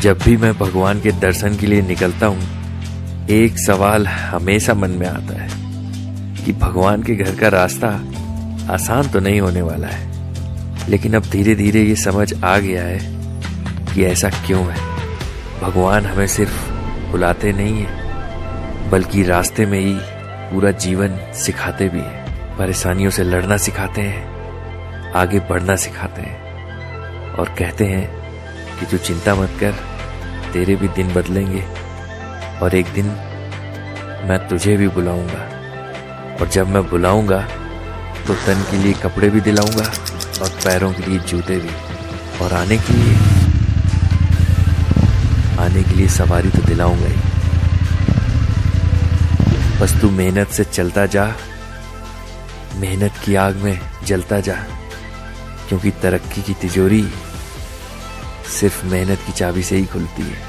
जब भी मैं भगवान के दर्शन के लिए निकलता हूँ, एक सवाल हमेशा मन में आता है कि भगवान के घर का रास्ता आसान तो नहीं होने वाला है। लेकिन अब धीरे धीरे ये समझ आ गया है कि ऐसा क्यों है। भगवान हमें सिर्फ बुलाते नहीं है, बल्कि रास्ते में ही पूरा जीवन सिखाते भी हैं। परेशानियों से लड़ना सिखाते हैं, आगे बढ़ना सिखाते हैं और कहते हैं कि तू चिंता मत कर, तेरे भी दिन बदलेंगे और एक दिन मैं तुझे भी बुलाऊंगा। और जब मैं बुलाऊंगा तो तन के लिए कपड़े भी दिलाऊंगा और पैरों के लिए जूते भी, और आने के लिए सवारी तो दिलाऊंगा ही। बस तू मेहनत से चलता जा, मेहनत की आग में जलता जा, क्योंकि तरक्की की तिजोरी सिर्फ मेहनत की चाबी से ही खुलती है।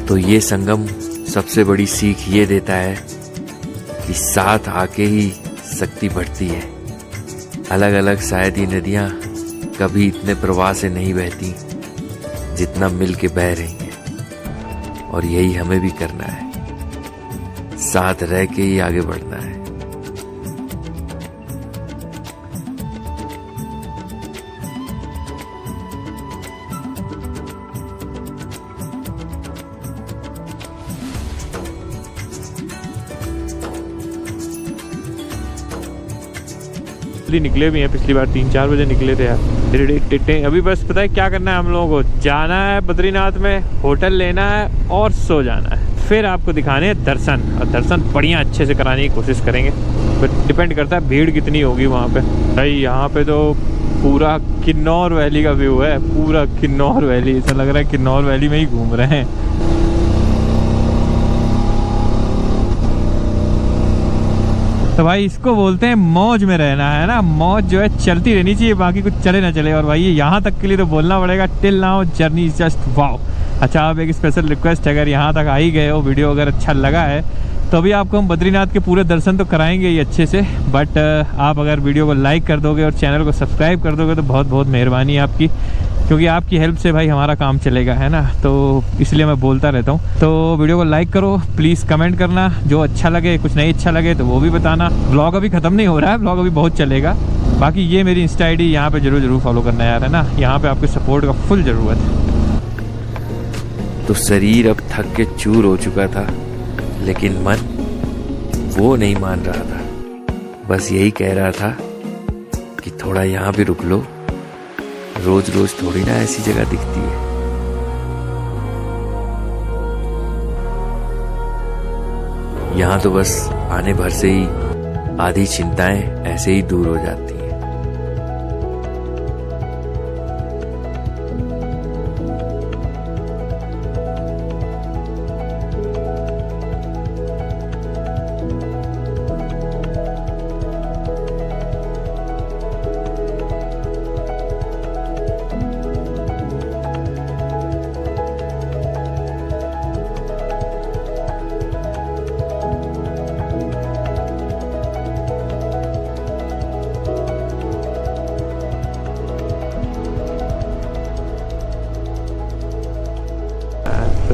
तो ये संगम सबसे बड़ी सीख ये देता है कि साथ आके ही शक्ति बढ़ती है। अलग अलग शायद ये नदियां कभी इतने प्रवाह से नहीं बहती जितना मिल के बह रही हैं, और यही हमें भी करना है, साथ रह के ही आगे बढ़ना है। निकले भी हैं, पिछली बार 3-4 बजे निकले थे यार। अभी बस पता है क्या करना है हम लोगों को, जाना है बद्रीनाथ में, होटल लेना है और सो जाना है। फिर आपको दिखाने हैं दर्शन, और दर्शन बढ़िया अच्छे से कराने की कोशिश करेंगे। बट डिपेंड करता है भीड़ कितनी होगी वहाँ पे। भाई यहाँ पे तो पूरा किन्नौर वैली का व्यू है, पूरा किन्नौर वैली, ऐसा लग रहा है किन्नौर वैली में ही घूम रहे हैं। तो भाई इसको बोलते हैं मौज में रहना, है ना। मौज जो है चलती रहनी चाहिए, बाकी कुछ चले ना चले। और भाई यहाँ तक के लिए तो बोलना पड़ेगा, till now journey is just wow. अच्छा, अब एक स्पेशल रिक्वेस्ट है, अगर यहाँ तक आ ही गए हो, वीडियो अगर अच्छा लगा है तो अभी आपको हम बद्रीनाथ के पूरे दर्शन तो कराएंगे ही अच्छे से। बट आप अगर वीडियो को लाइक कर दोगे और चैनल को सब्सक्राइब कर दोगे तो बहुत बहुत मेहरबानी है आपकी, क्योंकि आपकी हेल्प से भाई हमारा काम चलेगा, है ना। तो इसलिए मैं बोलता रहता हूँ। तो वीडियो को लाइक करो, प्लीज़ कमेंट करना, जो अच्छा लगे, कुछ नहीं अच्छा लगे तो वो भी बताना। ब्लॉग अभी ख़त्म नहीं हो रहा है, ब्लॉग अभी बहुत चलेगा। बाकी ये मेरी इंस्टा ID यहाँ पे जरूर फॉलो करना यार, है ना। यहाँ पे आपके सपोर्ट का फुल ज़रूरत है। तो शरीर अब थक के चूर हो चुका था, लेकिन मन वो नहीं मान रहा था। बस यही कह रहा था कि थोड़ा यहाँ भी रुक लो, रोज रोज थोड़ी ना ऐसी जगह दिखती है। यहाँ तो बस आने भर से ही आधी चिंताएं ऐसे ही दूर हो जाती हैं।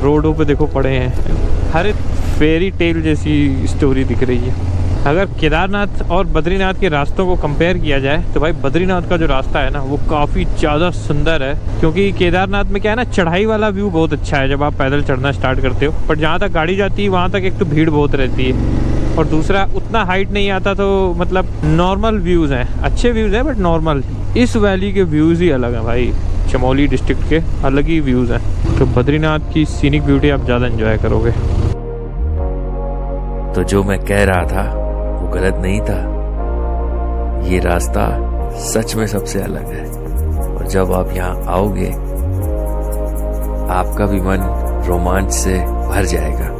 रोडों पे देखो पड़े हैं, हर एक फेरी टेल जैसी स्टोरी दिख रही है। अगर केदारनाथ और बद्रीनाथ के रास्तों को कंपेयर किया जाए तो भाई बद्रीनाथ का जो रास्ता है ना वो काफ़ी ज़्यादा सुंदर है, क्योंकि केदारनाथ में क्या है ना, चढ़ाई वाला व्यू बहुत अच्छा है जब आप पैदल चढ़ना स्टार्ट करते हो। बट जहाँ तक गाड़ी जाती है वहाँ तक एक तो भीड़ बहुत रहती है, और दूसरा उतना हाइट नहीं आता, तो मतलब नॉर्मल व्यूज़ हैं, अच्छे व्यूज़ हैं बट नॉर्मल। इस वैली के व्यूज़ ही अलग हैं भाई, चमोली डिस्ट्रिक्ट के अलग ही व्यूज़ हैं। तो बद्रीनाथ की सीनिक ब्यूटी आप ज़्यादा एंजॉय करोगे। तो जो मैं कह रहा था वो गलत नहीं था, ये रास्ता सच में सबसे अलग है। और जब आप यहाँ आओगे आपका भी मन रोमांच से भर जाएगा।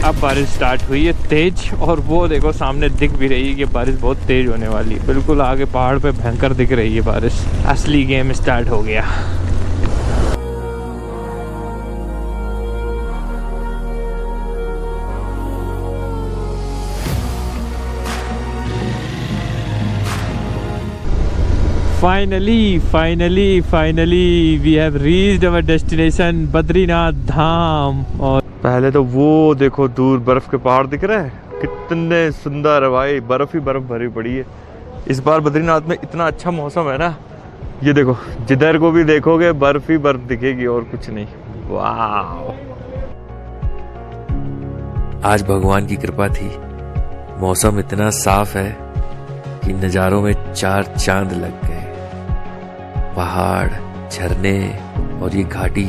अब बारिश स्टार्ट हुई है तेज, और वो देखो सामने दिख भी रही है कि बारिश बहुत तेज होने वाली है। बिल्कुल आगे पहाड़ पे भयंकर दिख रही है बारिश। असली गेम स्टार्ट हो गया। Finally we have reached our destination Badrinath Dham. और पहले तो वो देखो दूर बर्फ के पहाड़ दिख रहे हैं, कितने सुंदर है भाई, बर्फ ही बर्फ भरी पड़ी है। इस बार बद्रीनाथ में इतना अच्छा मौसम है ना, ये देखो जिधर को भी देखोगे बर्फ ही बर्फ दिखेगी और कुछ नहीं। वाह, आज भगवान की कृपा थी, मौसम इतना साफ है कि नज़ारों में 4 चांद लग गए। पहाड़, झरने और ये घाटी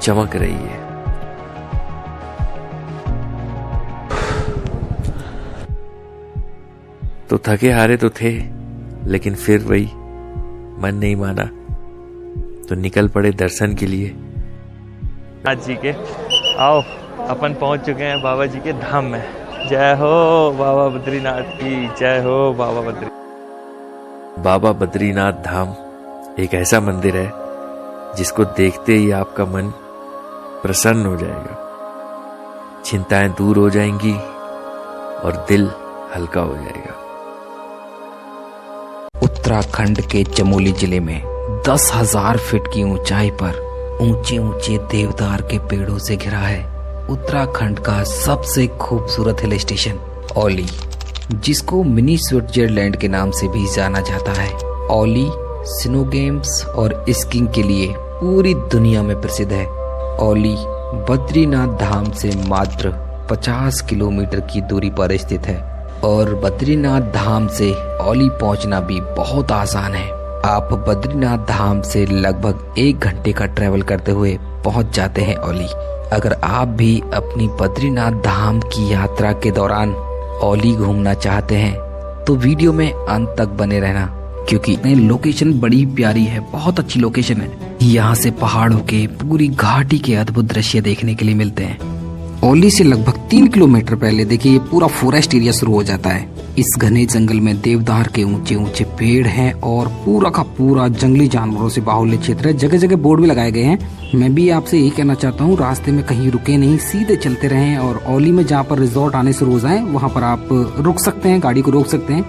चमक रही है। तो थके हारे तो थे, लेकिन फिर वही मन नहीं माना, तो निकल पड़े दर्शन के लिए। आज जी के आओ, अपन पहुंच चुके हैं बाबा जी के धाम में। जय हो बाबा बद्रीनाथ की, जय हो बाबा बद्री। बाबा बद्रीनाथ धाम एक ऐसा मंदिर है जिसको देखते ही आपका मन प्रसन्न हो जाएगा, चिंताएं दूर हो जाएंगी और दिल हल्का हो जाएगा। उत्तराखंड के चमोली जिले में 10,000 फीट की ऊंचाई पर ऊंचे ऊंचे देवदार के पेड़ों से घिरा है उत्तराखंड का सबसे खूबसूरत हिल स्टेशन औली, जिसको मिनी स्विट्जरलैंड के नाम से भी जाना जाता है। औली स्नो गेम्स और स्कीइंग के लिए पूरी दुनिया में प्रसिद्ध है। औली बद्रीनाथ धाम से मात्र 50 किलोमीटर की दूरी पर स्थित है और बद्रीनाथ धाम से औली पहुंचना भी बहुत आसान है। आप बद्रीनाथ धाम से लगभग 1 घंटे का ट्रेवल करते हुए पहुंच जाते हैं औली। अगर आप भी अपनी बद्रीनाथ धाम की यात्रा के दौरान औली घूमना चाहते हैं तो वीडियो में अंत तक बने रहना, क्योंकि लोकेशन बड़ी प्यारी है, बहुत अच्छी लोकेशन है। यहाँ से पहाड़ों के पूरी घाटी के अद्भुत दृश्य देखने के लिए मिलते हैं। औली से लगभग 3 किलोमीटर पहले देखिए ये पूरा फॉरेस्ट एरिया शुरू हो जाता है। इस घने जंगल में देवदार के ऊंचे ऊंचे पेड़ हैं और पूरा का पूरा जंगली जानवरों से बाहुल्य क्षेत्र है। जगह जगह बोर्ड भी लगाए गए हैं। मैं भी आपसे यही कहना चाहता हूँ, रास्ते में कहीं रुके नहीं, सीधे चलते रहें और औली में जहाँ पर रिजॉर्ट आने शुरू हो जाए वहाँ पर आप रुक सकते हैं, गाड़ी को रोक सकते हैं।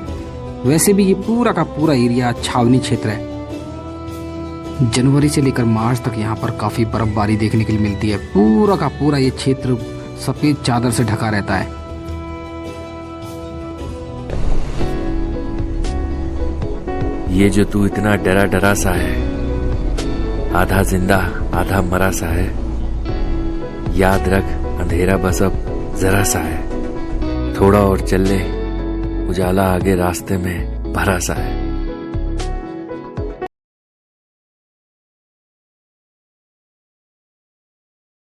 वैसे भी ये पूरा का पूरा एरिया छावनी क्षेत्र है। जनवरी से लेकर मार्च तक यहाँ पर काफी बर्फबारी देखने के लिए मिलती है। पूरा का पूरा ये क्षेत्र सफेद चादर से ढका रहता है। ये जो तू इतना डरा डरा सा है, आधा जिंदा आधा मरा सा है, याद रख अंधेरा बस अब जरा सा है, थोड़ा और चल ले, उजाला आगे रास्ते में भरा सा है।